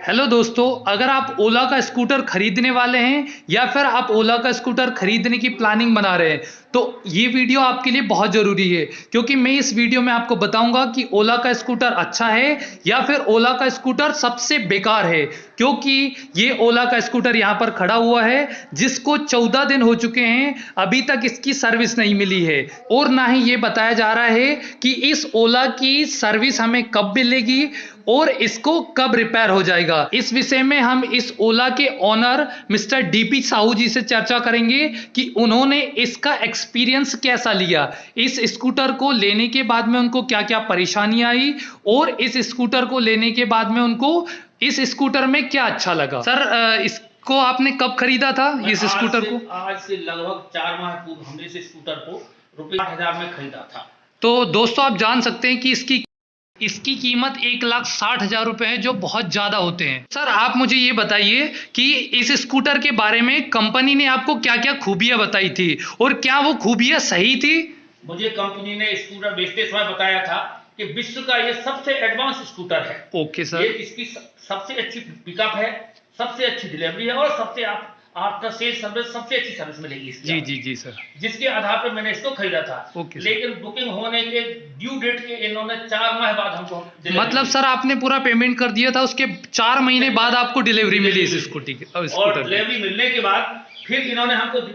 Hello दोस्तों, अगर आप ओला का स्कूटर खरीदने वाले हैं या फिर आप ओला का स्कूटर खरीदने की प्लानिंग बना रहे हैं तो ये वीडियो आपके लिए बहुत ज़रूरी है, क्योंकि मैं इस वीडियो में आपको बताऊंगा कि ओला का स्कूटर अच्छा है या फिर ओला का स्कूटर सबसे बेकार है। क्योंकि ये ओला का स्कूटर यहाँ पर खड़ा हुआ है जिसको 14 दिन हो चुके हैं, अभी तक इसकी सर्विस नहीं मिली है और ना ही ये बताया जा रहा है कि इस ओला की सर्विस हमें कब मिलेगी और इसको कब रिपेयर हो जाएगा। इस विषय में हम इस ओला के ओनर मिस्टर डीपी साहू जी से चर्चा करेंगे कि उन्होंने इसका एक्सपीरियंस कैसा लिया, इस स्कूटर को लेने के बाद में उनको क्या क्या परेशानी आई और इस स्कूटर को लेने के बाद में उनको इस स्कूटर में क्या अच्छा लगा। सर, इसको आपने कब खरीदा था इस स्कूटर को? आज से लगभग 4 माह पूर्व हमने इस स्कूटर को ₹8,000 में खरीदा था। तो दोस्तों, आप जान सकते हैं कि इसकी कीमत 1,60,000 रुपए है, जो बहुत ज्यादा होते हैं। सर, आप मुझे ये बताइए कि इस स्कूटर के बारे में कंपनी ने आपको क्या क्या खूबियां बताई थी और क्या वो खूबियां सही थी? मुझे कंपनी ने स्कूटर बेचते समय बताया था कि विश्व का ये सबसे एडवांस स्कूटर है। Okay sir. ये इसकी सबसे अच्छी पिकअप है, सबसे अच्छी डिलीवरी है और सबसे आफ्टर सेल सर्विस सबसे अच्छी सर्विस मिलेगी इसकी। जी जी जी सर। जिसके आधार पर मैंने इसको खरीदा था। Okay sir. लेकिन बुकिंग होने के ड्यू डेट के इन्होंने 4 माह बाद हमको मतलब सर, आपने पूरा पेमेंट कर दिया था, उसके 4 महीने बाद आपको डिलीवरी मिली इस स्कूटी की? और डिलीवरी मिलने के बाद फिर इन्होंने हमको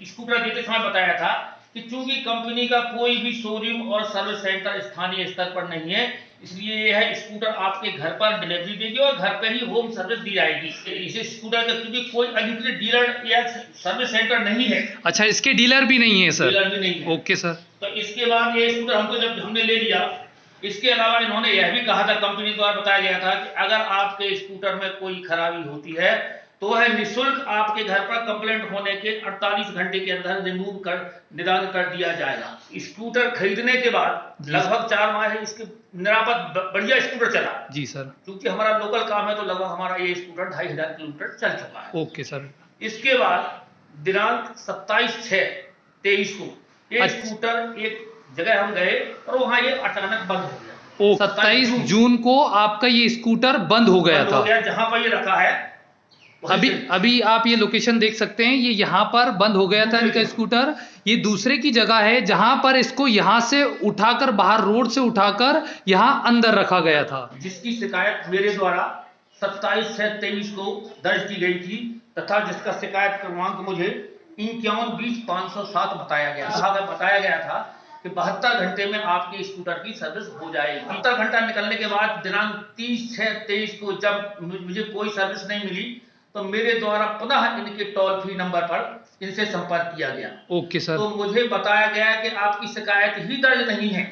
स्कूटर देते समय बताया था कि चूंकि कंपनी का कोई भी शोरूम और सर्विस सेंटर स्थानीय स्तर पर नहीं है, इसलिए यह स्कूटर आपके घर पर डिलीवरी देगी और घर पर ही होम सर्विस दी जाएगी। इस स्कूटर का क्योंकि कोई अधिकृत डीलर या सर्विस सेंटर नहीं है। अच्छा, इसके डीलर भी नहीं है सर? डीलर भी नहीं है। Okay sir. तो इसके बाद ये स्कूटर हमको जब हमने ले लिया, इसके अलावा इन्होंने यह भी कहा था, कंपनी द्वारा बताया गया था कि अगर आपके स्कूटर में कोई खराबी होती है तो वह निःशुल्क आपके घर पर कंप्लेंट होने के 48 घंटे के अंदर रिमूव कर निदान कर दिया जाएगा। स्कूटर खरीदने के बाद लगभग 4 माह इसके निरापद बढ़िया स्कूटर चला। जी सर। क्योंकि हमारा लोकल काम है तो लगभग हमारा ये स्कूटर 2,500 किलोमीटर चल चुका है। Okay sir. इसके बाद दिनांक 27/6/23 को ये स्कूटर एक जगह हम गए और वहां ये अचानक बंद हो गया। 27 जून को आपका ये स्कूटर बंद हो गया था? जहां पर ये रखा है अभी आप ये लोकेशन देख सकते हैं, ये यहाँ पर बंद हो गया था इनका स्कूटर। ये दूसरे की जगह है जहां पर इसको यहाँ से उठाकर, बाहर रोड से उठाकर यहाँ अंदर रखा गया था। जिसकी शिकायत मेरे द्वारा 27/6/23 को दर्ज की गई थी तथा जिसका शिकायत क्रमांक मुझे 51 20 507 बताया गया था कि 72 घंटे में आपके स्कूटर की सर्विस हो जाएगी। 72 घंटा निकलने के बाद दिनांक 30/6/23 को जब मुझे कोई सर्विस नहीं मिली तो मेरे द्वारा पुनः इनके टोल फ्री नंबर पर इनसे संपर्क किया गया। Okay sir. तो मुझे बताया गया कि आपकी शिकायत ही दर्ज नहीं है,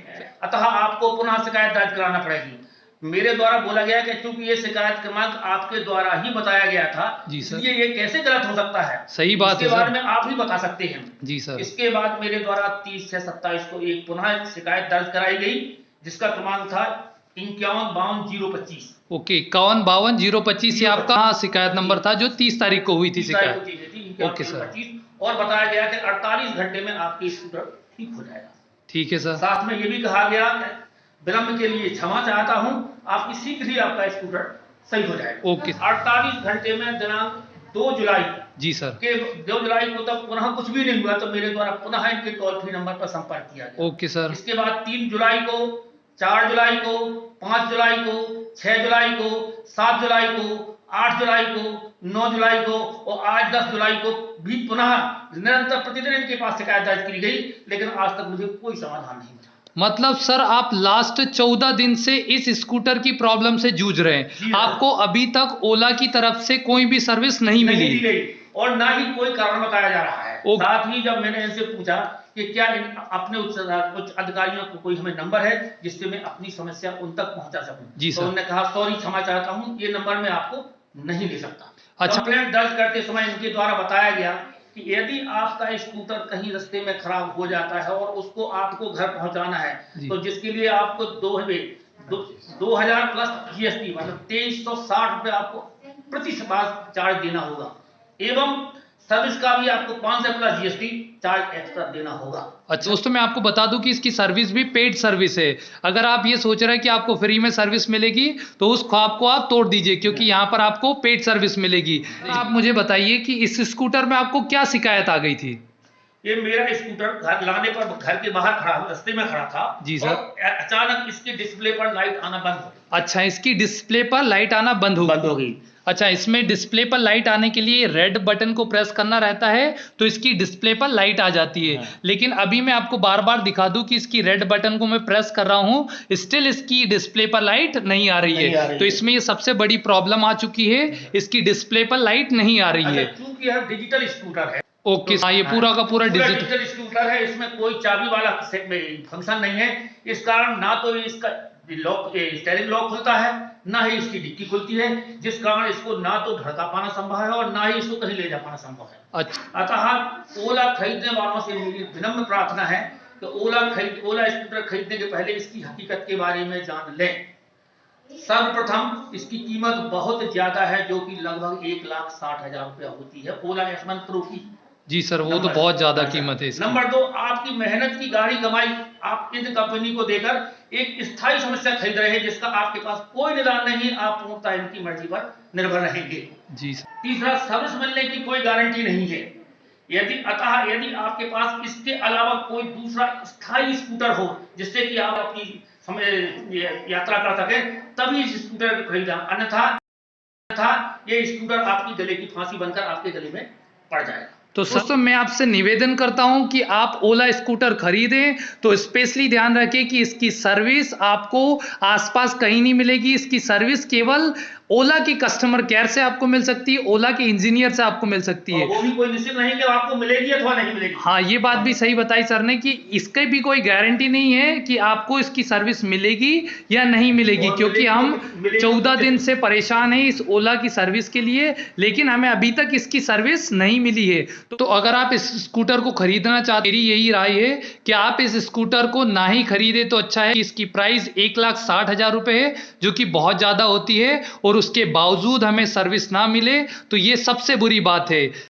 अतः आपको पुनः शिकायत दर्ज कराना पड़ेगी। मेरे द्वारा बोला गया कि चूंकि ये शिकायत क्रमांक आपके द्वारा ही बताया गया था, इसलिए ये कैसे गलत हो सकता है? सही बात है, इसके बारे में आप ही बता सकते हैं। जी सर। इसके बाद मेरे द्वारा 30/6/27 को एक पुनः शिकायत दर्ज कराई गई जिसका क्रमांक था 51 52 025। ओके, 51 52 025 ये आपका शिकायत नंबर था जो 30 तारीख को हुई थी शिकायत। Okay sir. और बताया गया कि 48 घंटे में आपकी स्कूटर ठीक हो जाएगा। ठीक है सर। साथ में ये भी कहा गया विलंब के लिए क्षमा चाहता हूं, आपकी शीघ्र ही आपका स्कूटर सही हो जाएगा। ओके। 48 घंटे में दिनांक 2 जुलाई जी सर के 2 जुलाई को तब पुनः कुछ भी नहीं हुआ तो मेरे द्वारा पुनः इनके टोल फ्री नंबर पर संपर्क किया गया। Okay sir. इसके बाद 3 जुलाई को, 4 जुलाई को, 5 जुलाई को, 6 जुलाई को, 7 जुलाई को, 8 जुलाई को, 9 जुलाई को और आज 10 जुलाई को भी पुनः निरंतर प्रतिदिन इनके पास शिकायत दर्ज की गई, लेकिन आज तक मुझे कोई समाधान नहीं मिला। मतलब सर, आप लास्ट 14 दिन से इस स्कूटर की प्रॉब्लम से जूझ रहे हैं। आपको अभी तक ओला की तरफ से कोई भी सर्विस नहीं मिली और ना ही कोई कारण बताया जा रहा है। साथ ही जब मैंने इनसे पूछा कि क्या अपने उच्च अधिकारियों को कोई हमें नंबर है जिससे मैं अपनी समस्या उन तक पहुंचा सकूं, तो उन्होंने कहा सॉरी, क्षमा चाहता हूं, ये नंबर मैं आपको नहीं दे सकता। अच्छा। कंप्लेंट दर्ज करते समय इनके द्वारा बताया गया कि यदि आपका स्कूटर कहीं रास्ते में खराब हो जाता है और उसको आपको घर पहुंचाना है तो जिसके लिए आपको 2000 प्लस GST मतलब 2360 रुपए आपको प्रति सप्ताह चार्ज देना होगा एवं सर्विस का भी आपको 500 प्लस GST चार्ज एक्स्ट्रा देना होगा। अच्छा दोस्तों, मैं आपको बता दूं कि इसकी सर्विस भी पेड सर्विस है। अगर आप ये सोच रहे हैं कि आपको फ्री में सर्विस मिलेगी तो उस ख्वाब को आप तोड़ दीजिए, क्योंकि यहाँ पर आपको पेड सर्विस मिलेगी। आप मुझे बताइए कि इस स्कूटर में आपको क्या शिकायत आ गई थी? ये मेरा स्कूटर घर लाने पर घर के बाहर खड़ा, रास्ते में खड़ा था जी सर। अचानक इसके डिस्प्ले पर लाइट आना बंद हो गई। अच्छा, इसकी डिस्प्ले पर लाइट आना बंद हो गई। अच्छा, इसमें डिस्प्ले पर लाइट आने के लिए रेड बटन को प्रेस करना रहता है तो इसकी डिस्प्ले पर लाइट आ जाती है। लेकिन अभी मैं आपको बार बार दिखा दूं कि इसकी रेड बटन को मैं प्रेस कर रहा हूं, स्टिल इसकी डिस्प्ले पर लाइट नहीं आ रही है। तो इसमें ये सबसे बड़ी प्रॉब्लम आ चुकी है, इसकी डिस्प्ले पर लाइट नहीं आ रही है। क्योंकि यह डिजिटल स्कूटर है। ओके, हाँ, ये पूरा का पूरा डिजिटल स्कूटर है, इसमें कोई चाबी वाला फंक्शन नहीं है। इस कारण ना तो इसका स्टीयरिंग लॉक खुलता है, ना ही इसकी डिक्की खुलती है, जिस कारण इसको ना तो धड़का पाना संभव है और ना ही इसको कहीं ले जा पाना संभव है। अच्छा। अतः ओला खरीदने वालों से मेरी विनम्र प्रार्थना है कि ओला स्कूटर खरीदने के पहले इसकी हकीकत के बारे में जान लें। सर्वप्रथम इसकी कीमत बहुत ज्यादा है, जो कि लगभग 1,60,000 रुपया होती है ओला X1 Pro की। जी सर, वो तो बहुत ज्यादा कीमत है इसकी। नंबर 2, आपकी मेहनत की गाड़ी कमाई आप इन कंपनी को देकर एक स्थायी समस्या खरीद रहे हैं, जिसका आपके पास कोई निदान नहीं। आप पूर्णतः इनकी मर्जी पर निर्भर रहेंगे। जी सर। तीसरा, सर्विस मिलने की कोई गारंटी नहीं है। यदि आपके पास इसके अलावा कोई दूसरा स्थायी स्कूटर हो जिससे कि आप अपनी समय यात्रा कर सके, तभी इस स्कूटर को खरीदा, अन्यथा ये स्कूटर आपकी गले की फांसी बनकर आपके गले में पड़ जाएगा। तो दोस्तों, मैं आपसे निवेदन करता हूं कि आप ओला स्कूटर खरीदें तो स्पेशली ध्यान रखें कि इसकी सर्विस आपको आसपास कहीं नहीं मिलेगी। इसकी सर्विस केवल ओला की कस्टमर केयर से आपको मिल सकती है, ओला के इंजीनियर से आपको मिल सकती है। वो भी कोई निश्चित नहीं कि आपको मिलेगी अथवा नहीं मिलेगी। हाँ, ये बात भी सही बताई सर ने कि इसके भी कोई गारंटी नहीं है कि आपको इसकी सर्विस मिलेगी या नहीं मिलेगी, क्योंकि हम 14 दिन से परेशान हैं इस ओला की सर्विस के लिए, लेकिन हमें अभी तक इसकी सर्विस नहीं मिली है। तो अगर आप इस स्कूटर को खरीदना चाहते, मेरी यही राय है कि आप इस स्कूटर को ना ही खरीदे तो अच्छा है। इसकी प्राइस 1,60,000 रुपए है, जो कि बहुत ज्यादा होती है, और उसके बावजूद हमें सर्विस ना मिले तो ये सबसे बुरी बात है।